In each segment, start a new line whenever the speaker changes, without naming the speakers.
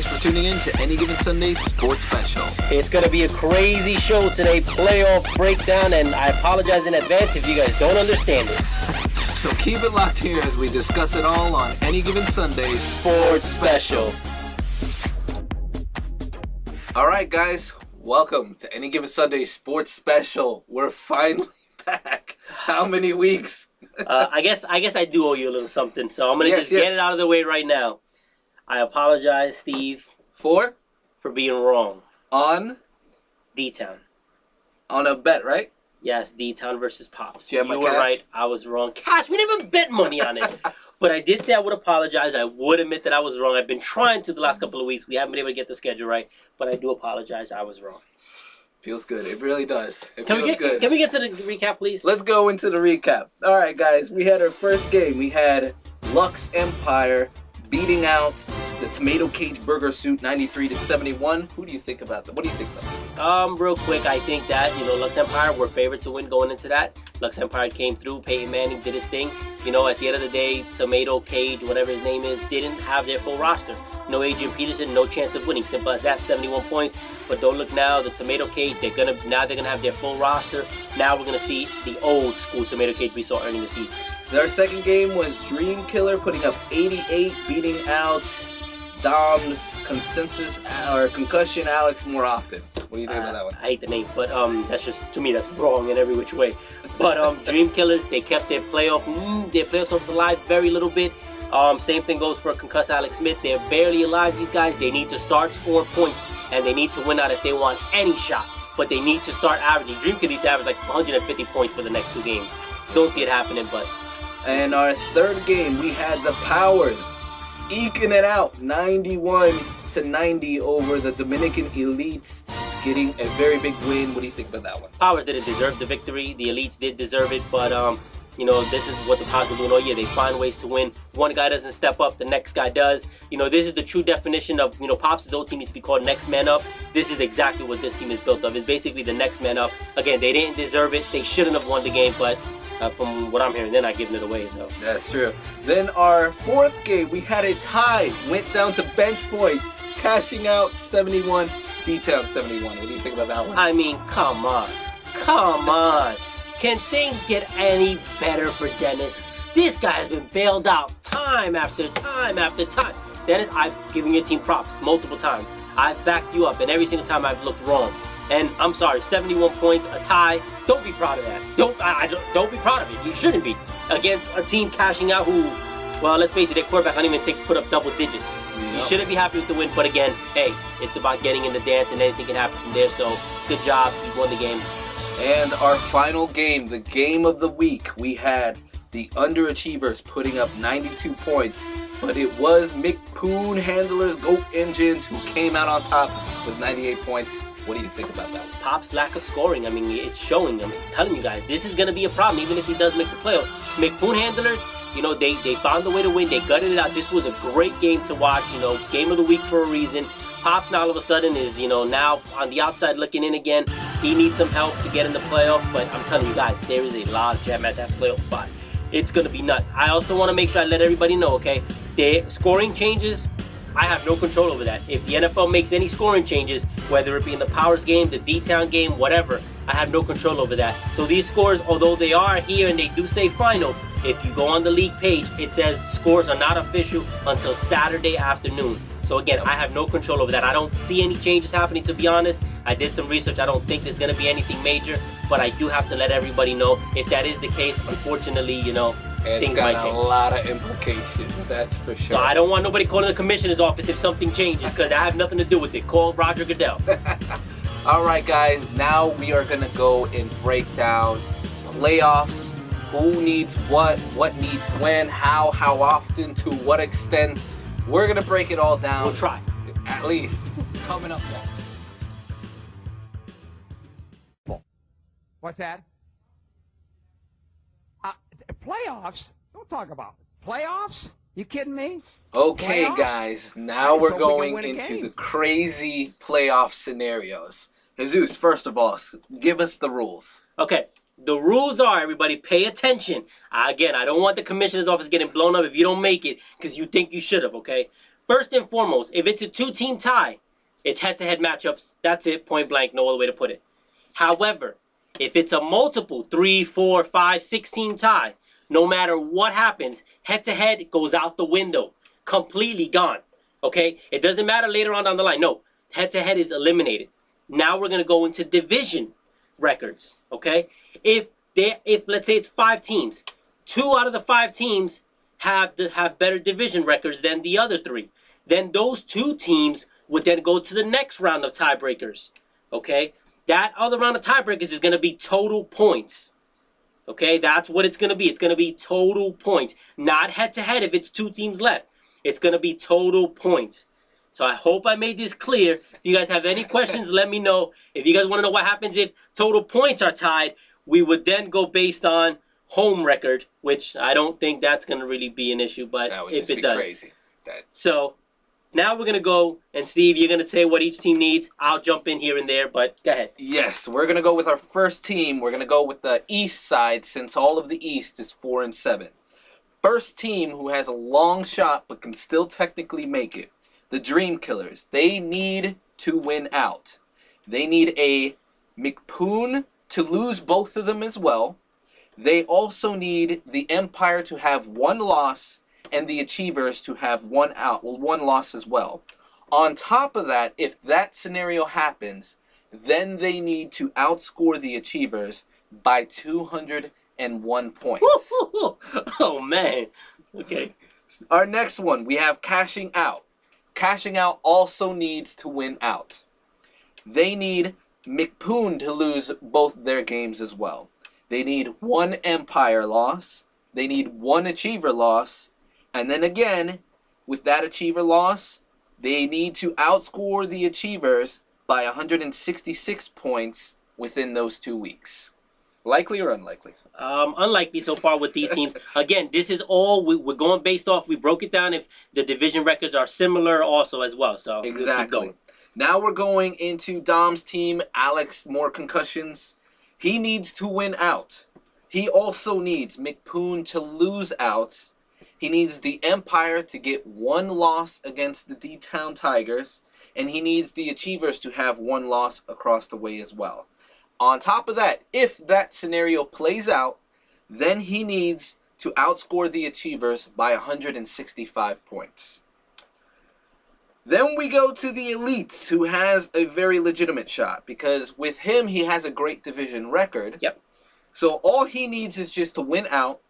Thanks for tuning in to Any Given Sunday Sports Special.
It's going to be a crazy show today, playoff breakdown, and I apologize in advance if you guys don't understand it.
So keep it locked here as we discuss it all on Any Given Sunday
Sports Special.
All right, guys, welcome to Any Given Sunday Sports Special. We're finally back. How many weeks?
I guess I do owe you a little something, so I'm going to get it out of the way right now. I apologize, Steve,
for
being wrong.
On
D-Town.
On a bet, right?
Yes, D-Town versus Pops.
You
were right. I was wrong. Cash, we never bet money on it. But I did say I would apologize. I would admit that I was wrong. I've been trying to the last couple of weeks. We haven't been able to get the schedule right. But I do apologize. I was wrong.
Feels good. It really does.
Can we get to the recap, please?
Let's go into the recap. All right, guys. We had our first game. We had Lux Empire beating out the Tomato Cage Burger Suit 93-71. Who do you think about that? What do you think about that?
Real quick, I think that, Lux Empire were favored to win going into that. Lux Empire came through. Peyton Manning did his thing. At the end of the day, Tomato Cage, whatever his name is, didn't have their full roster. No Adrian Peterson, no chance of winning. Simple as that, 71 points. But don't look now, the Tomato Cage, they're gonna have their full roster. Now we're gonna see the old school Tomato Cage we saw early in the season.
Our second game was Dream Killer putting up 88, beating out Dom's concussion Alex more often. What do you think about that one?
I hate the name, but that's just, to me, that's wrong in every which way. But Dream Killers, they kept their playoff hopes alive very little bit. Same thing goes for concussed Alex Smith. They're barely alive, these guys. They need to start scoring points, and they need to win out if they want any shot. But they need to start averaging. Dream Killer needs to average like 150 points for the next two games. Don't see it happening, but...
And our third game, we had the Powers eking it out 91-90 over the Dominican Elites, getting a very big win. What do you think about that one?
Powers didn't deserve the victory. The Elites did deserve it, but this is what the Powers been doing all year. They find ways to win. One guy doesn't step up, the next guy does. This is the true definition of, Pops' old team used to be called next man up. This is exactly what this team is built of. It's basically the next man up. Again, they didn't deserve it. They shouldn't have won the game, but from what I'm hearing, they're not giving it away. So
that's true. Then our fourth game, we had a tie. Went down to bench points, cashing out 71, D-Town 71. What do you think about that one?
I mean, come on. Can things get any better for Dennis? This guy has been bailed out time after time after time. Dennis, I've given your team props multiple times. I've backed you up, and every single time I've looked wrong. And I'm sorry, 71 points, a tie. Don't be proud of that. Don't be proud of it. You shouldn't be. Against a team cashing out who, well, let's face it, their quarterback, I don't even think put up double digits. Yeah. You shouldn't be happy with the win, but again, hey, it's about getting in the dance, and anything can happen from there. So good job, you won the game.
And our final game, the game of the week, we had the Underachievers putting up 92 points, but it was McPoon Handlers Goat Engines who came out on top with 98 points. What do you think about that one?
Pop's lack of scoring, I mean, it's showing. I'm telling you guys, this is going to be a problem, even if he does make the playoffs. McPoon Handlers, they found a way to win. They gutted it out. This was a great game to watch, game of the week for a reason. Pops now all of a sudden is, now on the outside looking in again. He needs some help to get in the playoffs, but I'm telling you guys, there is a lot of jam at that playoff spot. It's going to be nuts. I also want to make sure I let everybody know, okay, their scoring changes, I have no control over that. If the NFL makes any scoring changes, whether it be in the Powers game, the D-Town game, whatever, I have no control over that. So these scores, although they are here and they do say final, if you go on the league page, it says scores are not official until Saturday afternoon. So again, I have no control over that. I don't see any changes happening, to be honest. I did some research. I don't think there's going to be anything major, but I do have to let everybody know if that is the case. Unfortunately, things might change.
It's got a lot of implications, that's for sure.
So I don't want nobody calling the commissioner's office if something changes, because I have nothing to do with it. Call Roger Goodell.
All right, guys, now we are going to go and break down playoffs. Who needs what needs when, how often, to what extent. We're going to break it all down.
We'll try.
At least. Coming up next.
What's that? Playoffs? Don't talk about it. Playoffs? You kidding me?
Okay,
Playoffs?
guys. Now we're going into the crazy playoff scenarios. Jesus, first of all, give us the rules.
Okay. The rules are, everybody, pay attention. Again, I don't want the commissioner's office getting blown up if you don't make it because you think you should have, okay? First and foremost, if it's a two-team tie, it's head-to-head matchups. That's it, point blank, no other way to put it. However, if it's a multiple 3, 4, 5, 6-team tie, no matter what happens, head-to-head goes out the window. Completely gone. Okay? It doesn't matter later on down the line. No. Head-to-head is eliminated. Now we're going to go into division records. Okay? If let's say it's 5 teams, 2 out of the 5 teams have better division records than the other 3. Then those 2 teams would then go to the next round of tiebreakers. Okay? That other round of tiebreakers is going to be total points. Okay? That's what it's going to be. It's going to be total points. Not head-to-head if it's 2 teams left. It's going to be total points. So I hope I made this clear. If you guys have any questions, let me know. If you guys want to know what happens if total points are tied, we would then go based on home record, which I don't think that's going to really be an issue, but if it does.
Crazy.
So now we're going to go, and Steve, you're going to say what each team needs. I'll jump in here and there, but go ahead.
Yes, we're going to go with our first team. We're going to go with the East side since all of the East is 4-7. First team who has a long shot but can still technically make it. The Dream Killers. They need to win out. They need a McPoon to lose both of them as well. They also need the Empire to have 1 loss and the Achievers to have 1 loss as well. On top of that, if that scenario happens, then they need to outscore the Achievers by 201 points.
Oh, man. Okay.
Our next one, we have Cashing Out. Cashing Out also needs to win out. They need McPoon to lose both their games as well. They need 1 Empire loss. They need 1 Achiever loss. And then again, with that Achiever loss, they need to outscore the Achievers by 166 points within those 2 weeks. Likely or unlikely?
Unlikely so far with these teams. Again, this is all we're going based off. We broke it down if the division records are similar also as well. So
exactly. Now we're going into Dom's team. Alex, more concussions. He needs to win out. He also needs McPoon to lose out. He needs the Empire to get 1 loss against the D-Town Tigers. And he needs the Achievers to have 1 loss across the way as well. On top of that, if that scenario plays out, then he needs to outscore the Achievers by 165 points. Then we go to the Elites, who has a very legitimate shot, because with him, he has a great division record.
Yep.
So all he needs is just to win out.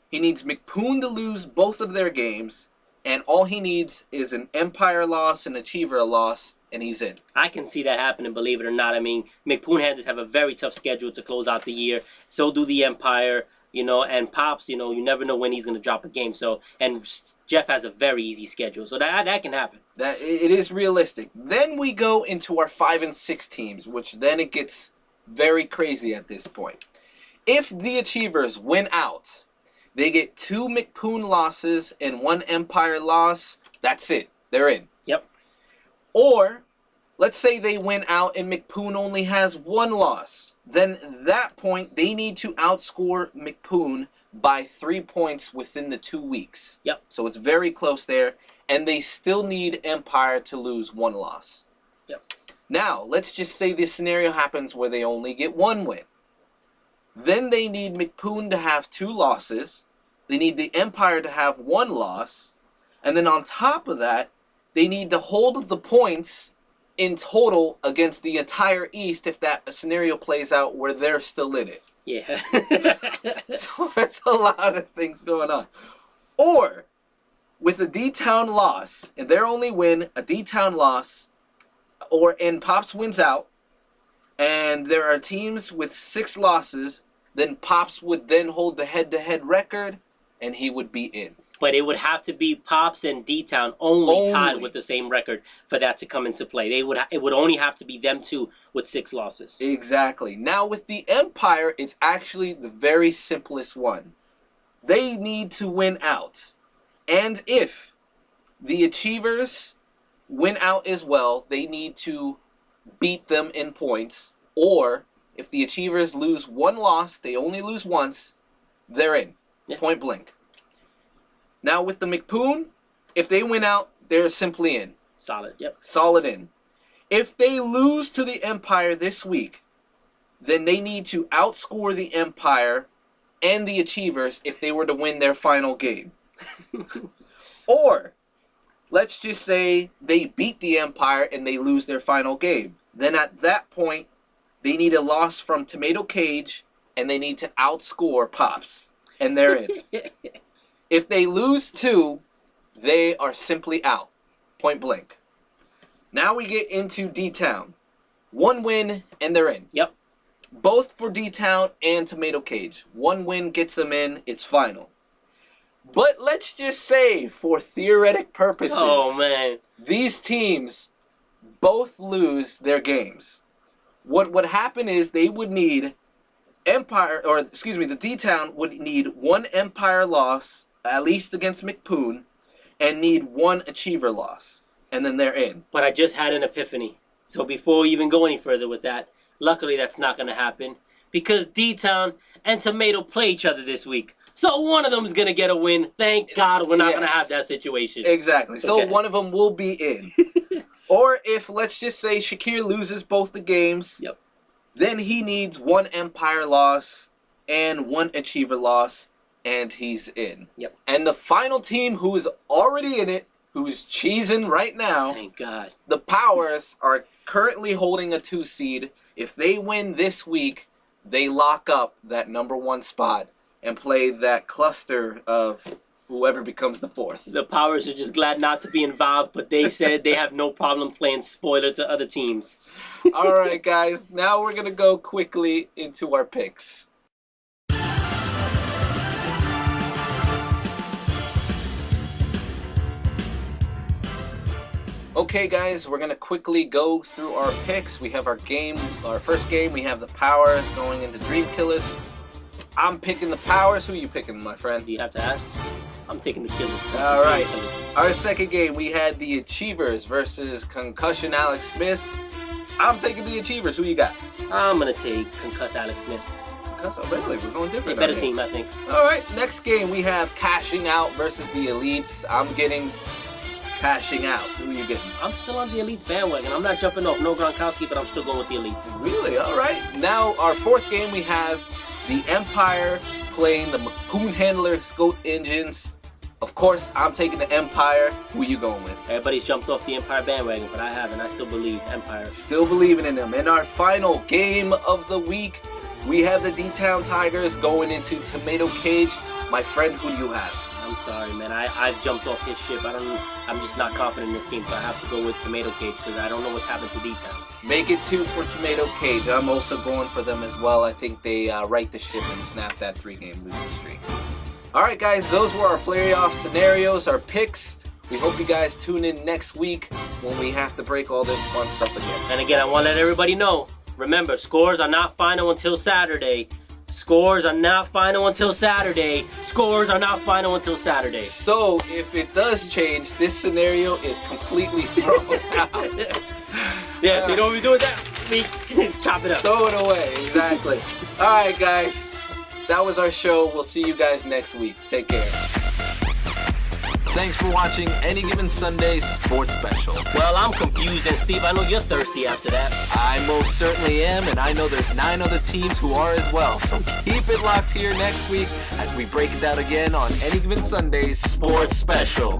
He needs McPoon to lose both of their games, and all he needs is an Empire loss, an Achiever loss, and he's in.
I can see that happening, believe it or not. I mean, McPoon Handlers have a very tough schedule to close out the year. So do the Empire, and Pops, you never know when he's going to drop a game. So, and Jeff has a very easy schedule. So that can happen.
It is realistic. Then we go into our 5 and 6 teams, which then it gets very crazy at this point. If the Achievers win out, they get 2 McPoon losses and 1 Empire loss. That's it. They're in.
Yep.
Or, let's say they win out and McPoon only has 1 loss. Then at that point, they need to outscore McPoon by 3 points within the 2 weeks.
Yep.
So it's very close there. And they still need Empire to lose 1 loss.
Yep.
Now, let's just say this scenario happens where they only get 1 win. Then they need McPoon to have 2 losses. They need the Empire to have 1 loss. And then on top of that, they need to hold the points in total against the entire East if that scenario plays out where they're still in it.
Yeah.
So there's a lot of things going on. Or, with a D-Town loss, and their only win, a D-Town loss, and Pops wins out, and there are teams with 6 losses, then Pops would then hold the head-to-head record, and he would be in.
But it would have to be Pops and D-Town only tied with the same record for that to come into play. It would only have to be them 2 with 6 losses.
Exactly. Now with the Empire, it's actually the very simplest one. They need to win out. And if the Achievers win out as well, they need to beat them in points. Or if the Achievers lose 1 loss, they only lose once, they're in.
Yeah.
Point blank. Now with the McPoon, if they win out, they're simply in.
Solid. Yep.
Solid in. If they lose to the Empire this week, then they need to outscore the Empire and the Achievers if they were to win their final game. Or, let's just say they beat the Empire and they lose their final game. Then at that point, they need a loss from Tomato Cage and they need to outscore Pops. And they're in. If they lose 2, they are simply out. Point blank. Now we get into D-Town. 1 win and they're in.
Yep.
Both for D-Town and Tomato Cage. 1 win gets them in. It's final. But let's just say, for theoretic purposes,
Oh, man.
these teams both lose their games. What would happen is they would need the D-Town would need 1 Empire loss, at least against McPoon, and need 1 Achiever loss. And then they're in.
But I just had an epiphany. So before we even go any further with that, luckily that's not going to happen. Because D-Town and Tomato play each other this week. So one of them is going to get a win. Thank God we're not going to have that situation.
Exactly. So
Okay.
one of them will be in. Or if, let's just say, Shakir loses both the games,
Yep.
then he needs 1 Empire loss and 1 Achiever loss, and he's in.
Yep.
And the final team who is already in it, who's cheesing right now,
Thank God.
the Powers are currently holding a 2 seed. If they win this week, they lock up that number 1 spot and play that cluster of whoever becomes the 4th.
The Powers are just glad not to be involved, but they said they have no problem playing spoiler to other teams.
All right, guys. Now we're going to go quickly into our picks. Okay, guys, we're going to quickly go through our picks. We have our first game. We have the Powers going into Dream Killers. I'm picking the Powers. Who are you picking, my friend?
Do you have to ask? I'm taking the Killers.
All right.
Killers.
Our second game, we had the Achievers versus Concussion Alex Smith. I'm taking the Achievers. Who you got?
I'm going to take Concuss Alex Smith.
Concuss, really? We're going
A
different.
better
aren't we?
team, I think.
All right, next game we have Cashing Out versus the Elites. I'm getting Cashing Out. Who are you getting?
I'm still on the Elites bandwagon. I'm not jumping off no Gronkowski, but I'm still going with the Elites.
Really? All right. Now, our fourth game we have the Empire playing the McPoon Handlers Goat Engines. Of course, I'm taking the Empire. Who are you going with?
Everybody's jumped off the Empire bandwagon, but I haven't. I still believe Empire.
Still believing in them. In our final game of the week, we have the D-Town Tigers going into Tomato Cage. My friend, who do you have?
I'm sorry, man. I've jumped off his ship. I'm just not confident in this team, so I have to go with Tomato Cage because I don't know what's happened to D-Town.
Make it 2 for Tomato Cage. I'm also going for them as well. I think they right the ship and snap that 3-game losing streak. All right, guys, those were our playoff scenarios, our picks. We hope you guys tune in next week when we have to break all this fun stuff again.
And again, I want to let everybody know, remember, scores are not final until Saturday. Scores are not final until Saturday. Scores are not final until Saturday.
So, if it does change, this scenario is completely thrown out.
Yeah, so you know what we do with that? We chop it up.
Throw it away, exactly. All right, guys. That was our show. We'll see you guys next week. Take care. Thanks for watching Any Given Sunday Sports Special.
Well, I'm confused, and Steve, I know you're thirsty after that.
I most certainly am, and I know there's 9 other teams who are as well. So keep it locked here next week as we break it down again on Any Given Sunday's Sports Special.